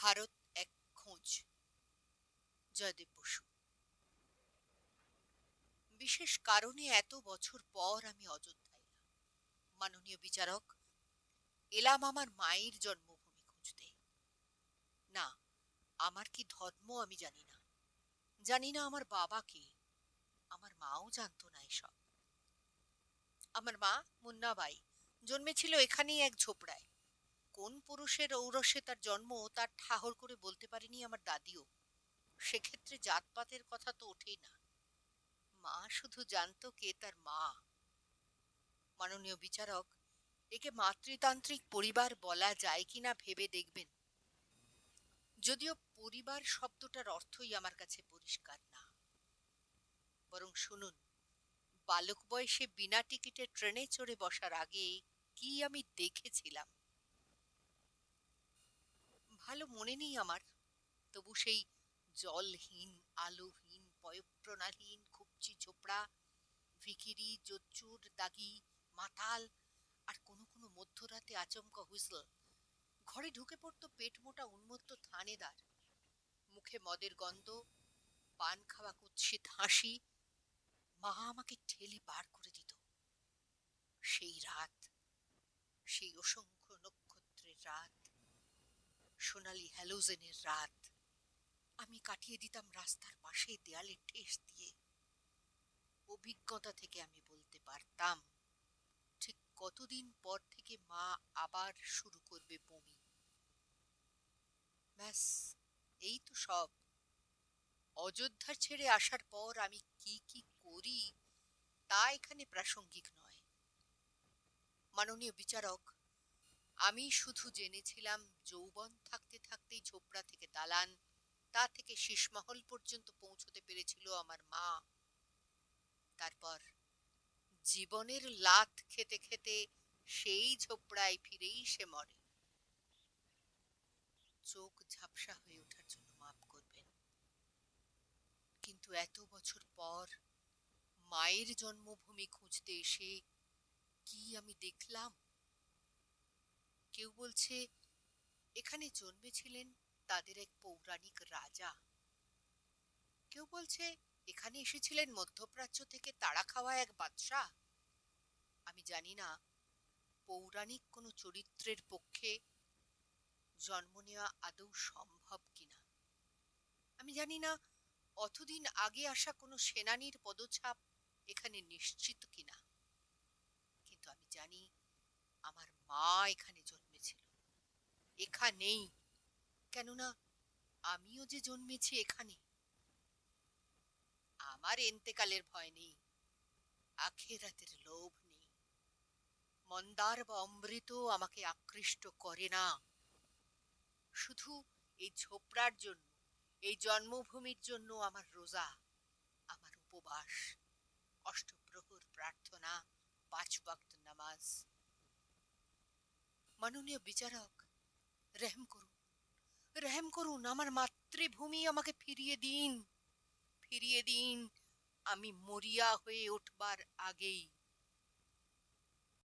ভারত এক খোঁজ। জয়দেব বসু। বিশেষ কারণে এত বছর পর আমি অযোধ্যায় এলাম। মাননীয় বিচারক, এলাম আমার মায়ের জন্মভূমি খুঁজতে। না, আমার কি ধর্ম আমি জানি না। জানি না আমার বাবা কে। আমার মাও জানতো না এসব। আমার মা মুন্নাবাই জন্মেছিল এখানেই এক ঝোপড়ায়। কোন পুরুষের ঔরসে তার জন্ম তার ঠাহর করে বলতে পারেনি আমার দাদিও। সেক্ষেত্রে জাতপাতের কথা তো ওঠেই না। মা শুধু জানতো কে তার মা। মাননীয় বিচারক, একে মাতৃতান্ত্রিক পরিবার বলা যায় কিনা ভেবে দেখবেন। যদিও পরিবার শব্দটার অর্থই আমার কাছে পরিষ্কার না। বরং শুনুন, বালক বয়সে বিনা টিকিটে ট্রেনে চড়ে বসার আগে কি আমি দেখেছিলাম। ভালো মনে নেই আমার, তবু সেই জলহীন আলোহীন পয়ঃপ্রণালীহীন খুবচি ঝোপড়া, ভিখিরি জোচ্চুর দাগি মাতাল, আর কোনো কোনো মধ্যরাতে আচমকা হুইসল। ঘরে ঢুকে পড়তো পেট মোটা উন্মত্ত থানেদার, মুখে মদের গন্ধ, পান খাওয়া কুৎসিত হাসি। মা আমাকে ঠেলে বার করে দিত। সেই রাত, সেই অসংখ্য নক্ষত্রের রাত, সোনালি হ্যালোজেনের রাত আমি কাটিয়ে দিতাম রাস্তার পাশে দেয়ালে ঠেস দিয়ে। অভিজ্ঞতা থেকে আমি বলতে পারতাম ঠিক কতদিন পর থেকে মা আবার শুরু করবে বমি। ব্যাস, এই তো সব। অযোধ্যা ছেড়ে আসার পর আমি কি কি করি তা এখানে প্রাসঙ্গিক নয়। মাননীয় বিচারক, আমি শুধু জেনেছিলাম যৌবন থাকতে থাকতেই ঝোপড়া থেকে দালান, তা থেকে শীষমহল পর্যন্ত পৌঁছতে পেরেছিল আমার মা। তারপর জীবনের লাথ খেতে খেতে সেই ঝোপড়ায় ফিরেই সে মরে। চোখ ঝাপসা হয়ে ওঠার জন্য মাফ করবেন, কিন্তু এত বছর পর মায়ের জন্মভূমি খুঁজতে এসে কি আমি দেখলাম। কেউ বলছে এখানে জন্মেছিলেন তাদের এক পৌরাণিক রাজা। কেউ বলছে এখানে এসেছিলেন মধ্যপ্রাচ্য থেকে তাড়া খাওয়া এক বাদশাহ। আমি জানি না পৌরাণিক কোনো চরিত্রের পক্ষে জন্ম নেওয়া আদৌ সম্ভব কিনা। আমি জানি না অতদিন আগে আসা কোনো সেনানীর পদছাপ এখানে নিশ্চিত কিনা। কিন্তু আমি জানি আমার মা এখানে জন্মেছিল, এখানেই। কেননা আমিও যে জন্মেছি এখানে। আমার এন্তেকালের ভয় নেই, আখেরাতের লোভ নেই। মন্দার বা অমৃত আমাকে আকৃষ্ট করে না। শুধু এই ঝোপড়ার জন্য, এই জন্মভূমির জন্য আমার রোজা, আমার উপবাস, অষ্টপ্রহর প্রার্থনা, 5 ওয়াক্ত নামাজ। মাননীয় বিচারক, রেহম করুন, রেহম করুন, আমার মাতৃভূমি আমাকে ফিরিয়ে দিন, ফিরিয়ে দিন। আমি মরিয়া হয়ে উঠবার আগেই।